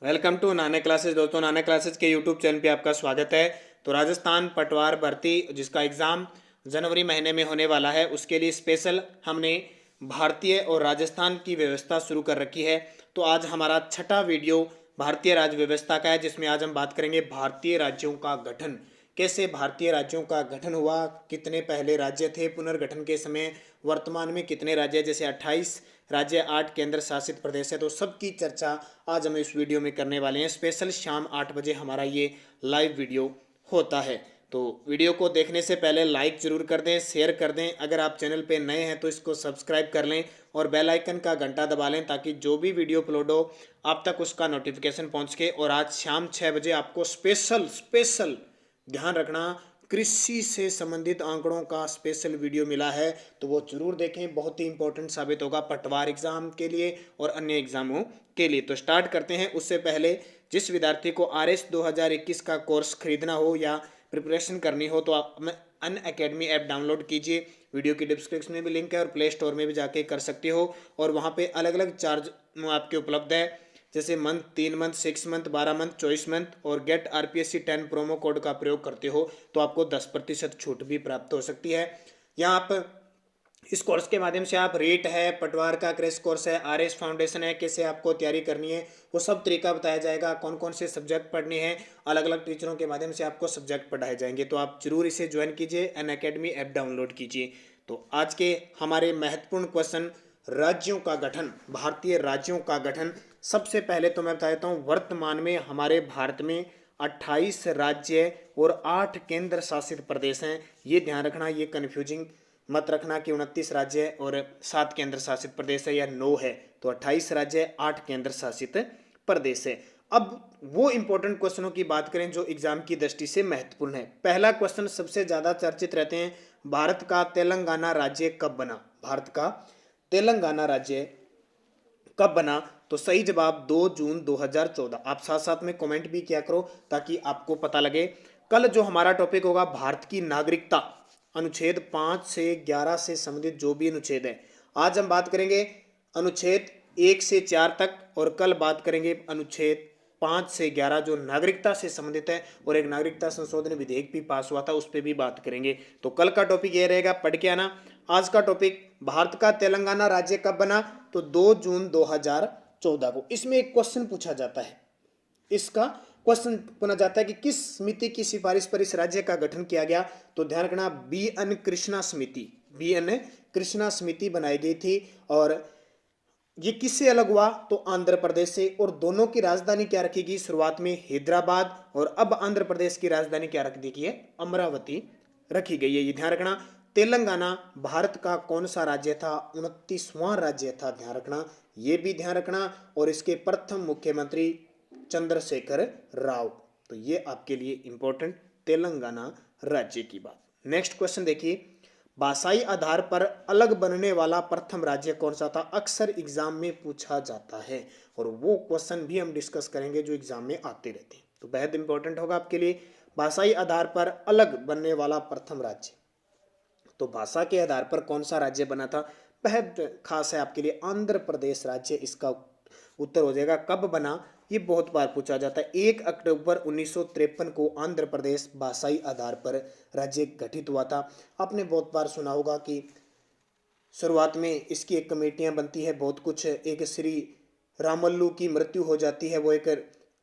Welcome to Nana classes. दोस्तों, नाना classes के YouTube channel पे आपका स्वागत है। तो राजस्थान पटवार भर्ती जिसका एग्ज़ाम जनवरी महीने में होने वाला है, उसके लिए स्पेशल हमने भारतीय और राजस्थान की व्यवस्था शुरू कर रखी है। तो आज हमारा छठा वीडियो भारतीय राज्य व्यवस्था का है, जिसमें आज हम बात करेंगे भारतीय राज्यों का गठन। कैसे भारतीय राज्यों का गठन हुआ, कितने पहले राज्य थे पुनर्गठन के समय, वर्तमान में कितने राज्य, जैसे 28 राज्य, 8 केंद्र शासित प्रदेश है। तो सबकी चर्चा आज हम इस वीडियो में करने वाले हैं। स्पेशल शाम 8 बजे हमारा ये लाइव वीडियो होता है। तो वीडियो को देखने से पहले लाइक जरूर कर दें, शेयर कर दें। अगर आप चैनल पे नए हैं तो इसको सब्सक्राइब कर लें और बेल आइकन का घंटा दबा लें, ताकि जो भी वीडियो अपलोड हो आप तक उसका नोटिफिकेशन पहुंच के। और आज शाम 6 बजे आपको स्पेशल स्पेशल ध्यान रखना, कृषि से संबंधित आंकड़ों का स्पेशल वीडियो मिला है, तो वो जरूर देखें। बहुत ही इंपॉर्टेंट साबित होगा पटवार एग्जाम के लिए और अन्य एग्जामों के लिए। तो स्टार्ट करते हैं। उससे पहले जिस विद्यार्थी को RS 2021 का कोर्स खरीदना हो या प्रिपरेशन करनी हो, तो आप अनअकैडमी ऐप डाउनलोड कीजिए। वीडियो की डिस्क्रिप्शन में भी लिंक है और प्ले स्टोर में भी जाके कर सकते हो। और वहाँ पे अलग अलग चार्ज आपके उपलब्ध है, जैसे month, 3 month, 6 month, 12 month, 24 month. और गेट RPSC 10 प्रोमो कोड का प्रयोग करते हो तो आपको 10% छूट भी प्राप्त हो सकती है। यहाँ आप इस कोर्स के माध्यम से आप रेट है, पटवार का क्रैश कोर्स है, RS फाउंडेशन है, कैसे आपको तैयारी करनी है वो सब तरीका बताया जाएगा। कौन कौन से सब्जेक्ट पढ़ने हैं, अलग अलग टीचरों के माध्यम से आपको सब्जेक्ट पढ़ाए जाएंगे। तो आप जरूर इसे ज्वाइन कीजिए, अनअकैडमी ऐप डाउनलोड कीजिए। तो आज के हमारे महत्वपूर्ण क्वेश्चन, राज्यों का गठन, भारतीय राज्यों का गठन। सबसे पहले तो मैं बता देता हूँ, वर्तमान में हमारे भारत में 28 राज्य और 8 केंद्र शासित प्रदेश हैं। ये ध्यान रखना, ये कन्फ्यूजिंग मत रखना कि 29 राज्य और 7 केंद्र शासित प्रदेश है या 9 है। तो 28 राज्य, 8 केंद्र शासित प्रदेश है। अब वो इंपॉर्टेंट क्वेश्चनों की बात करें जो एग्जाम की दृष्टि से महत्वपूर्ण है। पहला क्वेश्चन सबसे ज्यादा चर्चित रहते हैं, भारत का तेलंगाना राज्य कब बना? भारत का तेलंगाना राज्य कब बना? तो सही जवाब 2 जून 2014। आप साथ साथ में कमेंट भी किया करो ताकि आपको पता लगे। कल जो हमारा टॉपिक होगा भारत की नागरिकता, अनुच्छेद 5 से 11 से संबंधित जो भी अनुच्छेद है, आज हम बात करेंगे अनुच्छेद 1 से 4 तक। और कल बात करेंगे अनुच्छेद 5 से 11 जो नागरिकता से संबंधित है। और एक नागरिकता संशोधन विधेयक भी पास हुआ था, उस पर भी बात करेंगे। तो कल का टॉपिक ये रहेगा, पढ़ के आना। आज का टॉपिक, भारत का तेलंगाना राज्य कब बना? तो 2 जून 2014 को। इसमें एक क्वेश्चन पूछा जाता है, इसका क्वेश्चन पूछा जाता है कि किस समिति की सिफारिश पर इस राज्य का गठन किया गया? तो ध्यान रखना, BN कृष्णा समिति, BN कृष्णा समिति बनाई गई थी। और ये किससे अलग हुआ? तो आंध्र प्रदेश से। और दोनों की राजधानी क्या रखी गई? शुरुआत में हैदराबाद, और अब आंध्र प्रदेश की राजधानी क्या रख दी गई है? अमरावती रखी गई है। ये ध्यान रखना। तेलंगाना भारत का कौन सा राज्य था? 29वां राज्य था, ध्यान रखना, ये भी ध्यान रखना। और इसके प्रथम मुख्यमंत्री चंद्रशेखर राव। तो ये आपके लिए इंपॉर्टेंट तेलंगाना राज्य की बात। नेक्स्ट क्वेश्चन देखिए, भाषाई आधार पर अलग बनने वाला प्रथम राज्य कौन सा था? अक्सर एग्जाम में पूछा जाता है और वो क्वेश्चन भी हम डिस्कस करेंगे जो एग्जाम में आते रहते हैं, तो बेहद इंपॉर्टेंट होगा आपके लिए। भाषाई आधार पर अलग बनने वाला प्रथम राज्य, तो भाषा के आधार पर कौन सा राज्य बना था? बेहद खास है आपके लिए, आंध्र प्रदेश राज्य इसका उत्तर हो जाएगा। कब बना? ये बहुत बार पूछा जाता है। 1 अक्टूबर 1953 को आंध्र प्रदेश भाषाई आधार पर राज्य गठित हुआ था। आपने बहुत बार सुना होगा कि शुरुआत में इसकी एक कमेटियां बनती है, बहुत कुछ। एक श्री रामल्लू की मृत्यु हो जाती है, वो एक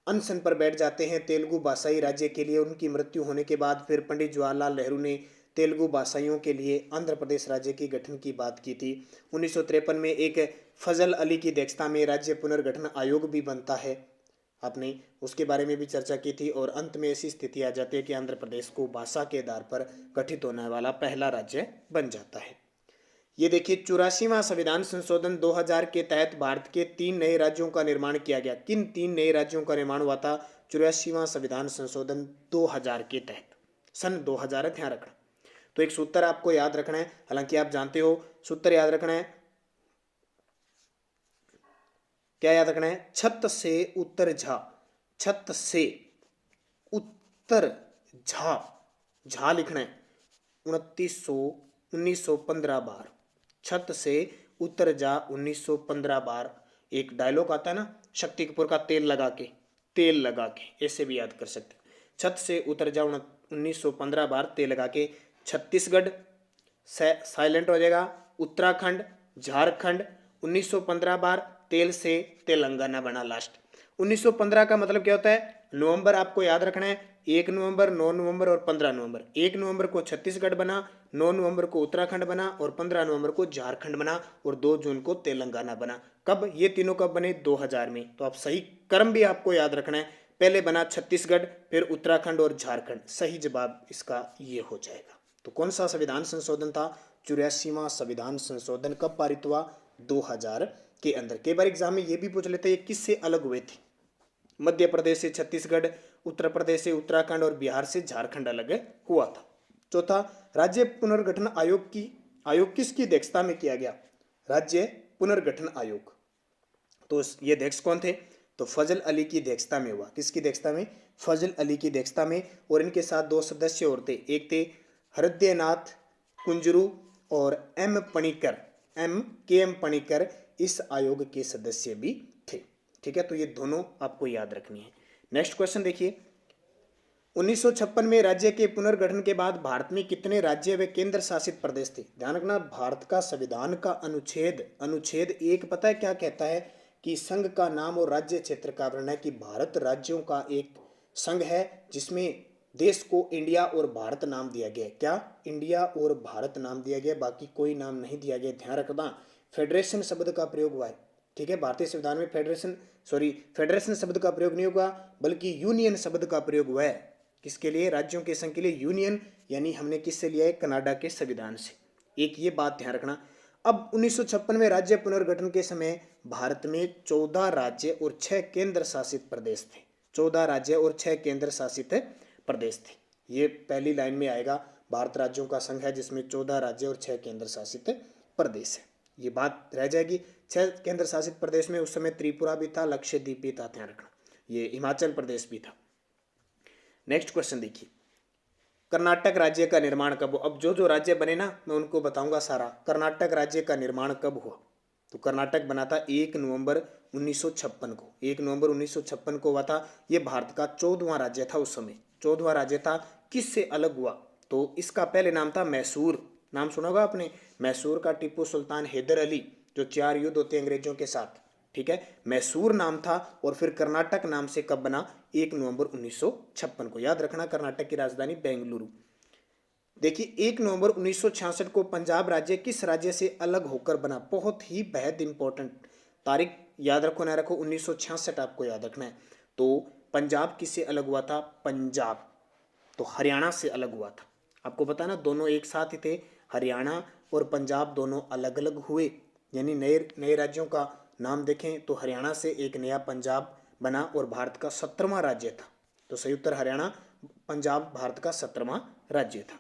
अनशन पर बैठ जाते हैं तेलुगु भाषाई राज्य के लिए। उनकी मृत्यु होने के बाद फिर पंडित जवाहरलाल नेहरू ने तेलुगु भाषाइयों के लिए आंध्र प्रदेश राज्य के गठन की बात की थी। 1953 में एक फजल अली की अध्यक्षता में राज्य पुनर्गठन आयोग भी बनता है, आपने उसके बारे में भी चर्चा की थी। और अंत में ऐसी स्थिति आ जाती है कि आंध्र प्रदेश को भाषा के आधार पर गठित होने वाला पहला राज्य बन जाता है। ये देखिए, 84वां संविधान संशोधन 2000 के तहत भारत के 3 नए राज्यों का निर्माण किया गया। किन 3 नए राज्यों का निर्माण हुआ था 84वां संविधान संशोधन 2000 के तहत? सन 2000 है, ध्यान रखना। तो एक सूत्र आपको याद रखना है, हालांकि आप जानते हो, सूत्र याद रखना है। क्या याद रखना है? छत से उत्तर झा, छत से उत्तर झा, झा लिखना है। 1915 बार, छत से उत्तर जा 1915 बार। एक डायलॉग आता है ना, शक्ति कपूर का तेल लगा के, तेल लगा के, ऐसे भी याद कर सकते हो। छत से उतर जाओ 1915 बार तेल लगा के। छत्तीसगढ़ साइलेंट हो जाएगा। उत्तराखंड, झारखंड 1915 बार तेल से तेलंगाना बना लास्ट। 1915 का मतलब क्या होता है? नवंबर आपको याद रखना है, 1 नवंबर, 9 नवंबर और 15 नवंबर। 1 नवंबर को छत्तीसगढ़ बना, 9 नवंबर को उत्तराखंड बना और 15 नवंबर को झारखंड बना और 2 जून को तेलंगाना बना। कब? ये तीनों कब बने? 2000 में। तो आप सही क्रम भी आपको याद रखना है, पहले बना छत्तीसगढ़, फिर उत्तराखंड और झारखंड। सही जवाब इसका ये हो जाएगा। तो कौन सा संविधान संशोधन था? 84वां संविधान संशोधन कब पारित हुआ? 2000 के अंदर। कई बार एग्जाम में ये भी पूछ लेते हैं किससे अलग हुए थे। मध्य प्रदेश से छत्तीसगढ़, उत्तर प्रदेश से उत्तराखंड और बिहार से झारखंड अलग हुआ था। चौथा, राज्य पुनर्गठन आयोग किसकी अध्यक्षता में किया गया? राज्य पुनर्गठन आयोग। तो ये अध्यक्ष कौन थे? तो फजल अली की अध्यक्षता में हुआ। किसकी अध्यक्षता में? फजल अली की अध्यक्षता में। और इनके साथ 2 सदस्य और थे, एक थे हृदयनाथ कुंजरू और के एम पणिकर इस आयोग के सदस्य भी थे। ठीक है, तो ये दोनों आपको याद रखनी है। नेक्स्ट क्वेश्चन देखिए, 1956 में राज्य के पुनर्गठन के बाद भारत में कितने राज्य व केंद्र शासित प्रदेश थे? ध्यान रखना, भारत का संविधान का अनुच्छेद 1 पता है क्या कहता है? कि संघ का नाम और राज्य क्षेत्र का वर्णन है, कि भारत राज्यों का एक संघ है जिसमें देश को इंडिया और भारत नाम दिया गया। क्या? इंडिया और भारत नाम दिया गया, बाकी कोई नाम नहीं दिया गया। ध्यान रखना, फेडरेशन शब्द का प्रयोग हुआ है। ठीक है, भारतीय संविधान में फेडरेशन शब्द का प्रयोग नहीं होगा, बल्कि यूनियन शब्द का प्रयोग हुआ है। किसके लिए? राज्यों के संघ के लिए यूनियन, यानी हमने किससे लिया है? कनाडा के संविधान से। एक ये बात ध्यान रखना। अब 1956 में राज्य पुनर्गठन के समय भारत में 14 राज्य और 6 केंद्र शासित प्रदेश थे। 14 राज्य और 6 केंद्र शासित प्रदेश थे। ये पहली लाइन में आएगा, भारत राज्यों का संघ है जिसमें 14 राज्य और 6 केंद्र शासित प्रदेश है। ये बात रह जाएगी। 6 केंद्र शासित प्रदेश में उस समय त्रिपुरा भी था, लक्षद्वीप भी था। ध्यान रखना, ये हिमाचल प्रदेश भी था। नेक्स्ट क्वेश्चन देखिए, कर्नाटक राज्य का निर्माण कब हुआ? अब जो राज्य बने ना, मैं उनको बताऊंगा सारा। कर्नाटक राज्य का निर्माण कब हुआ? तो कर्नाटक बना था 1 नवंबर 1956 को। 1 नवंबर 1956 को हुआ था। ये भारत का 14वां राज्य था उस समय, 14वां राज्य था। किससे अलग हुआ? तो इसका पहले नाम था मैसूर। नाम सुना होगा आपने, मैसूर का टीपू सुल्तान हैदर अली, जो 4 युद्ध होते अंग्रेजों के साथ। ठीक है, मैसूर नाम था। और फिर कर्नाटक नाम से कब बना? 1 नवंबर 1956 को। याद रखना, कर्नाटक की राजधानी बेंगलुरु। देखिए, 1 नवंबर 1966 को पंजाब राज्य किस राज्य से अलग होकर बना? बहुत ही बेहद इंपॉर्टेंट तारीख, याद रखो ना रखो, 1966 आपको याद रखना है। तो पंजाब किससे अलग हुआ था? पंजाब तो हरियाणा से अलग हुआ था। आपको पता है ना, दोनों एक साथ ही थे। हरियाणा और पंजाब दोनों अलग अलग हुए, यानी नए नए राज्यों का नाम देखें तो हरियाणा से एक नया पंजाब बना और भारत का 17वां राज्य था। तो सही उत्तर हरियाणा, पंजाब भारत का 17वां राज्य था।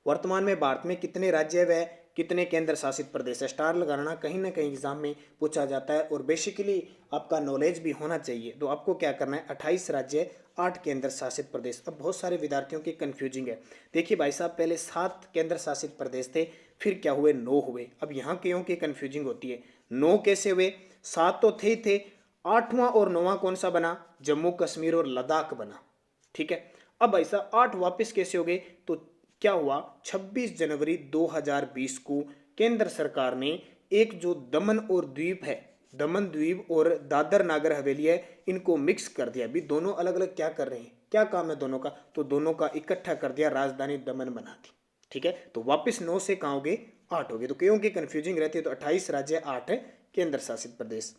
वर्तमान में भारत में कितने राज्य व कितने केंद्र शासित प्रदेश है? स्टार लगाना, कहीं ना कहीं एग्जाम में पूछा जाता है और बेसिकली आपका नॉलेज भी होना चाहिए। तो आपको क्या करना है? 28 राज्य, 8 केंद्र शासित प्रदेश। अब बहुत सारे विद्यार्थियों की कंफ्यूजिंग है। देखिए भाई साहब, पहले 7 केंद्र शासित प्रदेश थे, फिर क्या हुए? 9 हुए। अब यहाँ क्यों की कंफ्यूजिंग होती है? 9 कैसे हुए? 7 तो थे, 8वां और 9वां कौन सा बना? जम्मू कश्मीर और लद्दाख बना। ठीक है, अब ऐसा 8 वापस कैसे हो गए? तो क्या हुआ? 26 जनवरी 2020 को केंद्र सरकार ने एक जो दमन और द्वीप है, दमन द्वीप और दादर नागर हवेली है, इनको मिक्स कर दिया। अभी दोनों अलग अलग क्या कर रहे हैं, क्या काम है दोनों का? तो दोनों का इकट्ठा कर दिया, राजधानी दमन बना दी। ठीक है, तो वापस 9 से कहाँ हो गए? 8 हो गए। तो क्यों की कंफ्यूजिंग रहती है? तो 28 राज्य, 8 केंद्र शासित प्रदेश।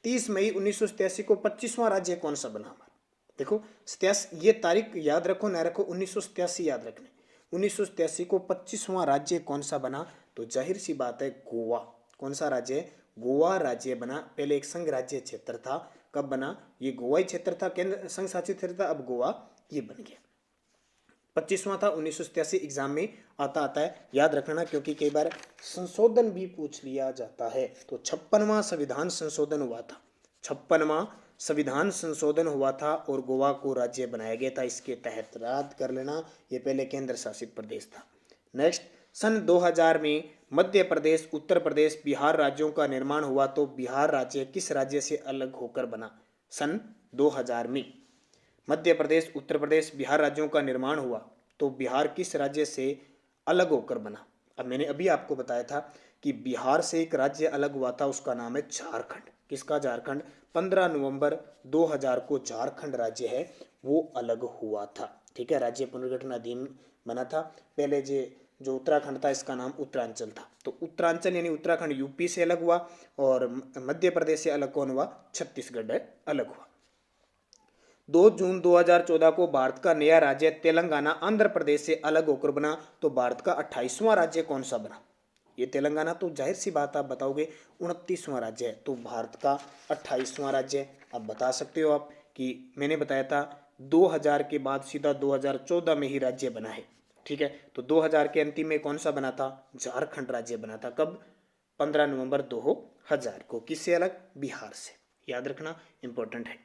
30 मई 1987 को 25वां राज्य कौन सा बना हमारा? देखो 87, ये तारीख याद रखो ना रखो, 1987 याद रखने। 1987 को 25वां राज्य कौन सा बना? तो जाहिर सी बात है, गोवा। कौन सा राज्य? गोवा राज्य बना। पहले एक संघ राज्य क्षेत्र था, कब बना? ये गोवा ही क्षेत्र था, केंद्र संघ शासित क्षेत्र था, अब गोवा ये बन गया। 25वां था 1987, एग्जाम में आता है, याद रखना, क्योंकि कई बार संशोधन भी पूछ लिया जाता है। तो 56वां संविधान संशोधन हुआ था। 56वां संविधान संशोधन हुआ था और गोवा को राज्य बनाया गया था। इसके तहत याद कर लेना, ये पहले केंद्र शासित प्रदेश था। नेक्स्ट, सन 2000 में मध्य प्रदेश, उत्तर प्रदेश, बिहार राज्यों का निर्माण हुआ। तो बिहार राज्य किस राज्य से अलग होकर बना? सन 2000 में। मध्य प्रदेश, उत्तर प्रदेश, बिहार राज्यों का निर्माण हुआ तो बिहार किस राज्य से अलग होकर बना? अब मैंने अभी आपको बताया था कि बिहार से एक राज्य अलग हुआ था, उसका नाम है झारखंड। किसका? झारखंड। 15 नवंबर 2000 को झारखंड राज्य है वो अलग हुआ था। ठीक है, राज्य पुनर्गठन अधिनियम बना था। पहले जो उत्तराखंड था इसका नाम उत्तरांचल था। तो उत्तरांचल यानी उत्तराखंड यूपी से अलग हुआ और मध्य प्रदेश से अलग कौन हुआ? छत्तीसगढ़ अलग हुआ। 2 जून 2014 को भारत का नया राज्य तेलंगाना आंध्र प्रदेश से अलग होकर बना तो भारत का 28वां राज्य कौन सा बना? ये तेलंगाना तो जाहिर सी बात आप बताओगे 29वां राज्य है, तो भारत का 28वां राज्य। अब बता सकते हो आप कि मैंने बताया था 2000 के बाद सीधा 2014 में ही राज्य बना है। ठीक है, तो 2000 के अंतिम में कौन सा बना था? झारखंड राज्य बना था। कब? 15 नवंबर 2000 को। किससे अलग? बिहार से। याद रखना, इंपॉर्टेंट है।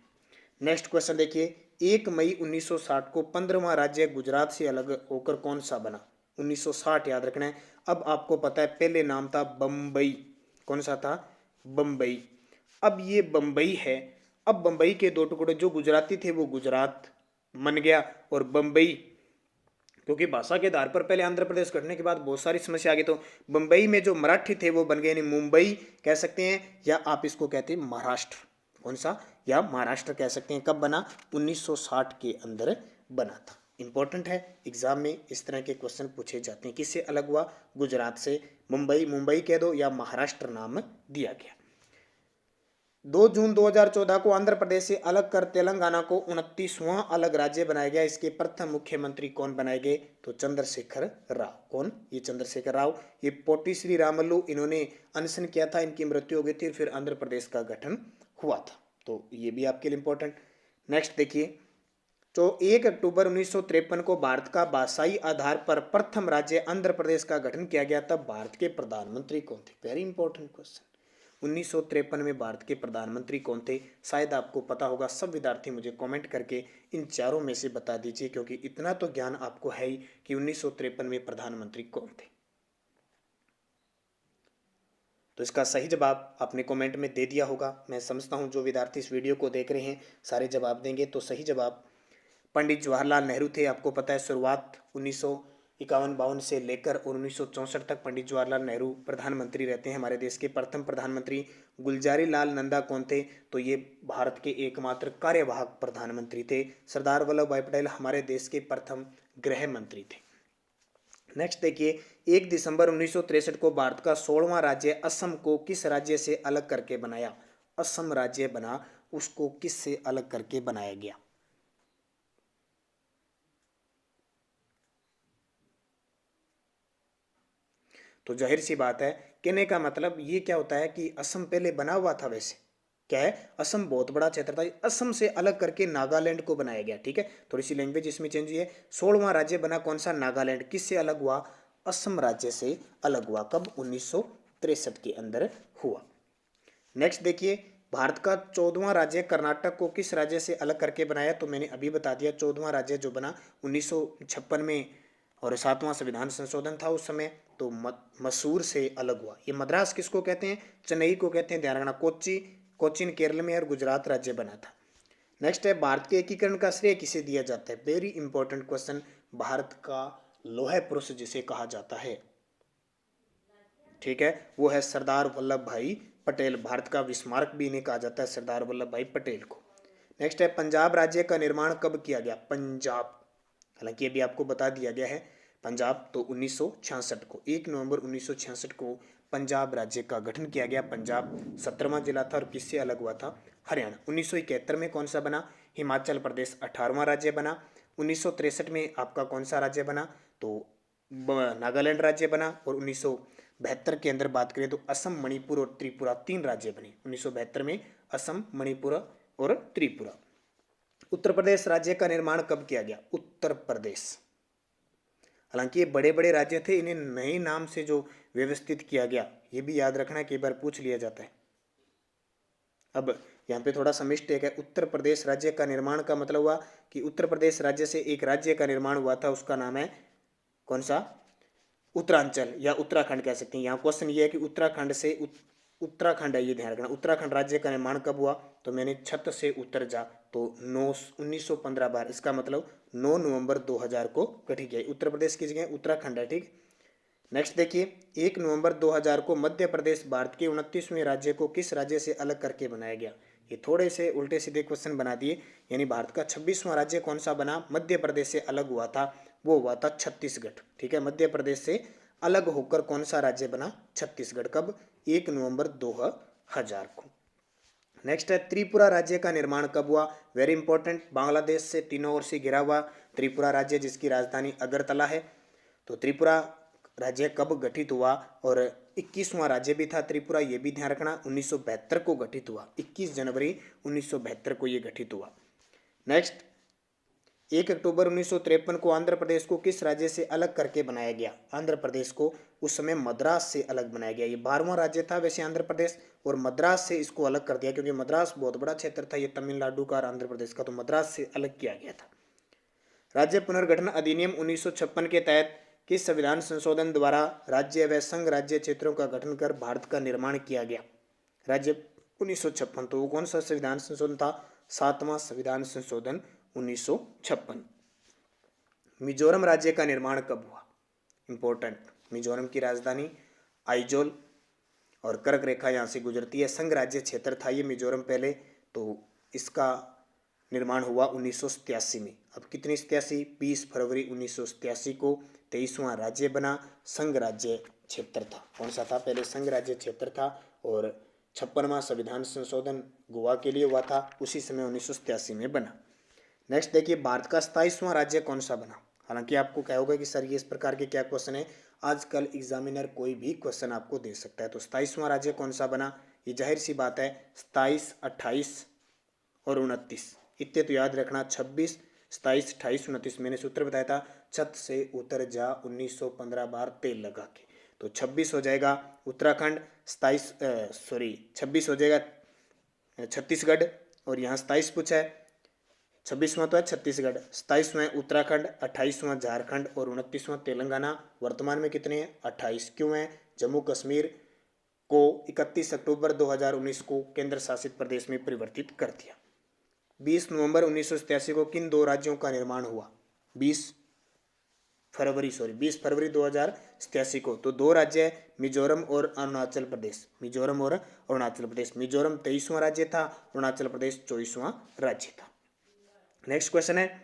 नेक्स्ट क्वेश्चन देखिए, 1 मई 1960 को 15वां राज्य गुजरात से अलग होकर कौन सा बना? 1960 याद रखना है। अब आपको पता है पहले नाम था बम्बई। कौन सा था? बम्बई। अब ये बम्बई है। अब बम्बई के दो टुकड़े, जो गुजराती थे वो गुजरात बन गया और बम्बई, क्योंकि भाषा के आधार पर पहले आंध्र प्रदेश गठने के बाद बहुत सारी समस्या आ गई, तो बम्बई में जो मराठी थे वो बन गए यानी मुंबई कह सकते हैं, या आप इसको कहते हैं महाराष्ट्र। कौन सा? या महाराष्ट्र कह सकते हैं। कब बना? 1960 के अंदर बना था। इंपॉर्टेंट है, एग्जाम में इस तरह के क्वेश्चन पूछे जाते हैं। किससे अलग हुआ? गुजरात से। मुंबई मुंबई कह दो या महाराष्ट्र नाम दिया गया। 2 जून 2014 को आंध्र प्रदेश से अलग कर तेलंगाना को 29वां अलग राज्य बनाया गया। इसके प्रथम मुख्यमंत्री कौन बनाए गए? तो चंद्रशेखर राव। कौन? ये चंद्रशेखर राव। ये पोटी श्री रामल्लू, इन्होंने अनशन किया था, इनकी मृत्यु हो गई थी, फिर आंध्र प्रदेश का गठन हुआ था। तो ये भी आपके लिए इंपॉर्टेंट। नेक्स्ट देखिए, तो 1 अक्टूबर 1953 को भारत का भाषाई आधार पर प्रथम राज्य आंध्र प्रदेश का गठन किया गया। तब भारत के प्रधानमंत्री कौन थे? Very important question. 1953 में भारत के प्रधानमंत्री कौन थे? शायद आपको पता होगा। सब विद्यार्थी मुझे कमेंट करके इन चारों में से बता दीजिए, क्योंकि इतना तो ज्ञान आपको है ही कि 1953 में प्रधानमंत्री कौन थे। तो इसका सही जवाब आपने कमेंट में दे दिया होगा। मैं समझता हूं जो विद्यार्थी इस वीडियो को देख रहे हैं सारे जवाब देंगे। तो सही जवाब पंडित जवाहरलाल नेहरू थे। आपको पता है शुरुआत 1951-52 से लेकर और 1964 तक पंडित जवाहरलाल नेहरू प्रधानमंत्री रहते हैं। हमारे देश के प्रथम प्रधानमंत्री गुलजारी लाल नंदा कौन थे? तो ये भारत के एकमात्र कार्यवाहक प्रधानमंत्री थे। सरदार वल्लभ भाई पटेल हमारे देश के प्रथम गृह मंत्री थे। नेक्स्ट देखिए, 1 दिसंबर 1963 को भारत का 16वां राज्य असम को किस राज्य से अलग करके बनाया? असम राज्य बना, उसको किस से अलग करके बनाया गया? तो जाहिर सी बात है, कहने का मतलब ये क्या होता है कि असम पहले बना हुआ था। वैसे क्या है, असम बहुत बड़ा क्षेत्र था, असम से अलग करके नागालैंड को बनाया गया। ठीक है, थोड़ी सी लैंग्वेज इसमें चेंज हुई है। 16वां राज्य बना कौन सा? नागालैंड। किससे अलग हुआ? असम राज्य से अलग हुआ। कब? 1963 के अंदर हुआ। नेक्स्ट देखिए, भारत का 14वां राज्य कर्नाटक को किस राज्य से अलग करके बनाया? तो मैंने अभी बता दिया, 14वां राज्य जो बना 1956 में, और 7वां संविधान संशोधन था उस समय, तो मसूर से अलग हुआ। ये मद्रास किसको कहते हैं? चेन्नई को कहते हैं। ध्यान रखना, कोचीन केरल में और गुजरात राज्य बना था। नेक्स्ट है, भारत के एकीकरण का श्रेय किसे दिया जाता है? Very important question. भारत का लौह पुरुष जिसे कहा जाता है, ठीक है, वो है सरदार वल्लभ भाई पटेल। भारत का विस्मारक भी इन्हें कहा जाता है, सरदार वल्लभ भाई पटेल को। नेक्स्ट है, पंजाब राज्य का निर्माण कब किया गया? पंजाब, हालांकि अभी आपको बता दिया गया है पंजाब, तो 1966 को, 1 नवंबर 1966 को पंजाब राज्य का गठन किया गया। पंजाब 17वां जिला था और किससे अलग हुआ था? हरियाणा। 1971 में कौन सा बना? हिमाचल प्रदेश 18वां राज्य बना। 1963 में आपका कौन सा राज्य बना? तो नागालैंड राज्य बना। और 1972 के अंदर बात करें तो असम, मणिपुर और त्रिपुरा 3 राज्य बने। 1972 में असम, मणिपुर और त्रिपुरा। उत्तर प्रदेश राज्य का निर्माण कब किया गया? उत्तर प्रदेश, हालांकि ये बड़े बड़े राज्य थे, इन्हें नए नाम से जो व्यवस्थित किया गया, ये भी याद रखना, कई बार पूछ लिया जाता है। अब यहाँ पे थोड़ा सा मिस्टेक है। उत्तर प्रदेश राज्य का निर्माण का मतलब हुआ कि उत्तर प्रदेश राज्य से एक राज्य का निर्माण हुआ था, उसका नाम है कौन सा? उत्तरांचल या उत्तराखंड कह सकते हैं। यहाँ क्वेश्चन ये है कि उत्तराखंड से उत्तराखंड है, ये ध्यान रखना। उत्तराखंड राज्य का निर्माण कब हुआ? तो मैंने छत से उतर जा, तो 1915 बार, इसका मतलब 9 नवंबर 2000 को गठित किया। उत्तर प्रदेश की जगह उत्तराखंड है, ठीक। नेक्स्ट देखिए, 1 नवंबर 2000 को मध्य प्रदेश भारत के 29वें राज्य को किस राज्य से अलग करके बनाया गया? ये थोड़े से उल्टे सीधे क्वेश्चन बना दिए। यानी भारत का 26वां राज्य कौन सा बना? मध्य प्रदेश से अलग हुआ था, वो हुआ था छत्तीसगढ़, ठीक है। मध्य प्रदेश से अलग होकर कौन सा राज्य बना? छत्तीसगढ़। कब? 1 नवंबर 2000 को। नेक्स्ट है, त्रिपुरा राज्य का निर्माण कब हुआ? Very important. बांग्लादेश से तीनों ओर से घिरा हुआ त्रिपुरा राज्य, जिसकी राजधानी अगरतला है। तो त्रिपुरा राज्य कब गठित हुआ? और 21वां राज्य भी था त्रिपुरा, ये भी ध्यान रखना। 1972 को गठित हुआ, 21 जनवरी 1972 को ये गठित हुआ। नेक्स्ट, 1 अक्टूबर 1953 को आंध्र प्रदेश को किस राज्य से अलग करके बनाया गया? आंध्र प्रदेश को उस समय मद्रास से अलग बनाया गया। ये 12वां राज्य था वैसे आंध्र प्रदेश, और मद्रास से इसको अलग कर दिया, क्योंकि मद्रास बहुत बड़ा क्षेत्र था, ये तमिलनाडु का और आंध्र प्रदेश का, तो मद्रास से अलग किया गया था। राज्य पुनर्गठन अधिनियम 1956 के तहत किस संविधान संशोधन द्वारा राज्य व संघ राज्य क्षेत्रों का गठन कर भारत का निर्माण किया गया? राज्य 1956, तो वो कौन सा संविधान संशोधन था? 7वां संविधान संशोधन 1956। मिजोरम राज्य का निर्माण कब हुआ? इंपॉर्टेंट। मिजोरम की राजधानी आइजोल, और कर्क रेखा यहाँ से गुजरती है। संघ राज्य क्षेत्र था ये मिजोरम पहले, तो इसका निर्माण हुआ 1987 में। अब कितनी 87? 20 फरवरी 1987 को 23वां राज्य बना, संघ राज्य क्षेत्र था। कौन सा था? पहले संघ राज्य क्षेत्र था, और 56वां संविधान संशोधन गोवा के लिए हुआ था, उसी समय 1987 में बना। नेक्स्ट देखिए, भारत का 27वां राज्य कौन सा बना? हालांकि आपको क्या होगा कि सर ये इस प्रकार के क्या क्वेश्चन है, आजकल एग्जामिनर कोई भी क्वेश्चन आपको दे सकता है। तो 27वां राज्य कौन सा बना? ये जाहिर सी बात है 27, 28 और 29, इतने तो याद रखना। 26, 27, 28, 29, मैंने सूत्र बताया था, छत से उतर जा 1915 बार तेल लगा के। तो 26 हो जाएगा उत्तराखंड, 26 हो जाएगा छत्तीसगढ़, और यहाँ 27 पूछा है, 26वां तो है छत्तीसगढ़, 27वां उत्तराखंड, 28वां झारखंड और 29वां तेलंगाना। वर्तमान में कितने हैं? 28। क्यों है? जम्मू कश्मीर को 31 अक्टूबर 2019 को केंद्र शासित प्रदेश में परिवर्तित कर दिया। 20 नवंबर 1987 को किन दो राज्यों का निर्माण हुआ? 20 फरवरी 2087 को। तो दो राज्य है, मिजोरम और अरुणाचल प्रदेश। मिजोरम और अरुणाचल प्रदेश। मिजोरम 23वां राज्य था, अरुणाचल प्रदेश 24वां राज्य था। नेक्स्ट क्वेश्चन है,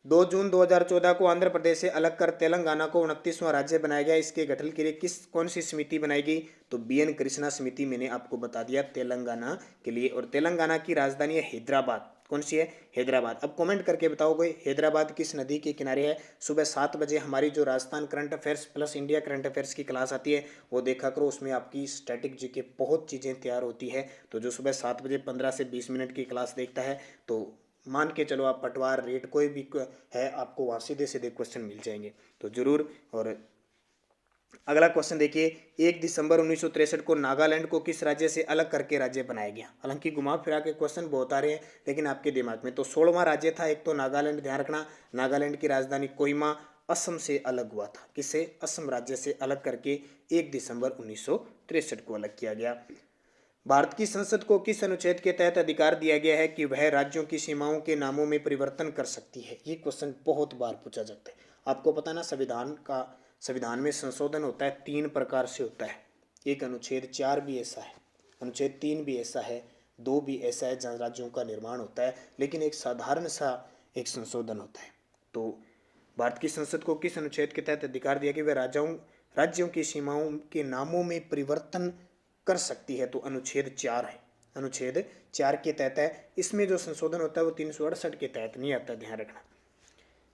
2 जून 2014 को आंध्र प्रदेश से अलग कर तेलंगाना को 29वां राज्य बनाया गया। इसके गठन के लिए कौन सी समिति बनाई गई? तो BN कृष्णा समिति, मैंने आपको बता दिया तेलंगाना के लिए। और तेलंगाना की राजधानी है हैदराबाद। कौन सी है? हैदराबाद। अब कमेंट करके बताओगे हैदराबाद किस नदी के किनारे है? सुबह 7 बजे हमारी जो Rajasthan current affairs plus India current affairs की क्लास आती है, वो देखा करो। उसमें आपकी स्टैटिक जीके बहुत चीज़ें तैयार होती है। तो जो सुबह 7 बजे 15 से 20 मिनट की क्लास देखता है, तो मान के चलो आप पटवार रेट कोई भी है, आपको वहाँ सीधे सीधे क्वेश्चन मिल जाएंगे, तो जरूर। और अगला क्वेश्चन देखिए, 1 दिसंबर 1963 को नागालैंड को किस राज्य से अलग करके राज्य बनाया गया? हालांकि घुमा फिरा के क्वेश्चन बहुत आ रहे हैं, लेकिन आपके दिमाग में तो 16वां राज्य था एक तो नागालैंड, ध्यान रखना। नागालैंड की राजधानी कोहिमा असम से अलग हुआ था। किससे? असम राज्य से अलग करके 1 दिसंबर 1963 को अलग किया गया। भारत की संसद को किस अनुच्छेद के तहत अधिकार दिया गया है कि वह राज्यों की सीमाओं के नामों में परिवर्तन कर सकती है? ये क्वेश्चन बहुत बार पूछा जाता है। आपको पता ना, संविधान में संशोधन होता है 3 प्रकार से होता है। एक अनुच्छेद 4 भी ऐसा है, अनुच्छेद 3 भी ऐसा है, 2 भी ऐसा है जहाँ राज्यों का निर्माण होता है, लेकिन एक साधारण सा एक संशोधन होता है। तो भारत की संसद को किस अनुच्छेद के तहत अधिकार दिया कि वह राज्यों की सीमाओं के नामों में परिवर्तन कर सकती है? तो अनुच्छेद 4 है, अनुच्छेद 4 के तहत है। इसमें जो संशोधन होता है वो 368 के तहत नहीं आता, ध्यान रखना।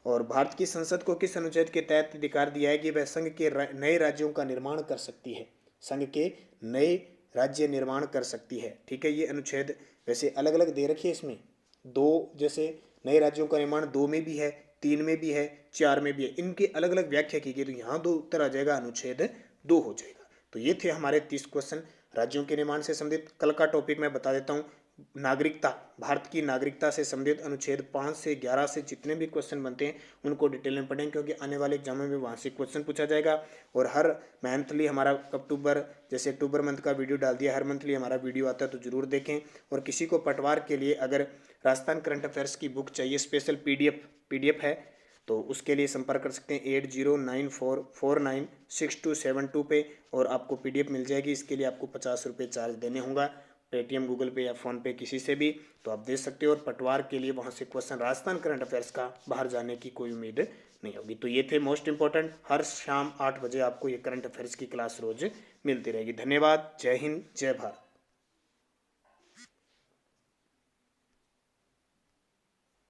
और भारत की संसद को किस अनुच्छेद के तहत अधिकार दिया है कि वह संघ के नए राज्यों का निर्माण कर सकती है? संघ के नए राज्य निर्माण कर सकती है, ठीक है। ये अनुच्छेद वैसे अलग अलग दे रखी है इसमें, 2 जैसे नए राज्यों का निर्माण 2 में भी है, 3 में भी है, 4 में भी है, इनकी अलग अलग व्याख्या की गई। तो यहाँ 2 उत्तर आ जाएगा, अनुच्छेद 2 हो जाएगा। तो ये थे हमारे 30 क्वेश्चन राज्यों के निर्माण से संबंधित। कल का टॉपिक मैं बता देता हूँ, नागरिकता, भारत की नागरिकता से संबंधित अनुच्छेद 5 से 11 से जितने भी क्वेश्चन बनते हैं उनको डिटेल में पढ़ें, क्योंकि आने वाले एग्जाम में भी वहाँ से क्वेश्चन पूछा जाएगा। और हर मंथली हमारा अक्टूबर, जैसे अक्टूबर मंथ का वीडियो डाल दिया, हर मंथली हमारा वीडियो आता है तो जरूर देखें। और किसी को पटवार के लिए अगर राजस्थान करंट अफेयर्स की बुक चाहिए, स्पेशल पीडीएफ है, तो उसके लिए संपर्क कर सकते हैं 8094496272 पे, और आपको पीडीएफ मिल जाएगी। इसके लिए आपको 50 रुपये चार्ज देने होंगे, पेटीएम, गूगल पे या फ़ोन पे किसी से भी, तो आप दे सकते हो। और पटवार के लिए वहाँ से क्वेश्चन राजस्थान करंट अफेयर्स का बाहर जाने की कोई उम्मीद नहीं होगी। तो ये थे मोस्ट इंपॉर्टेंट, हर शाम 8 बजे आपको ये करंट अफेयर्स की क्लास रोज मिलती रहेगी। धन्यवाद। जय हिंद, जय भारत।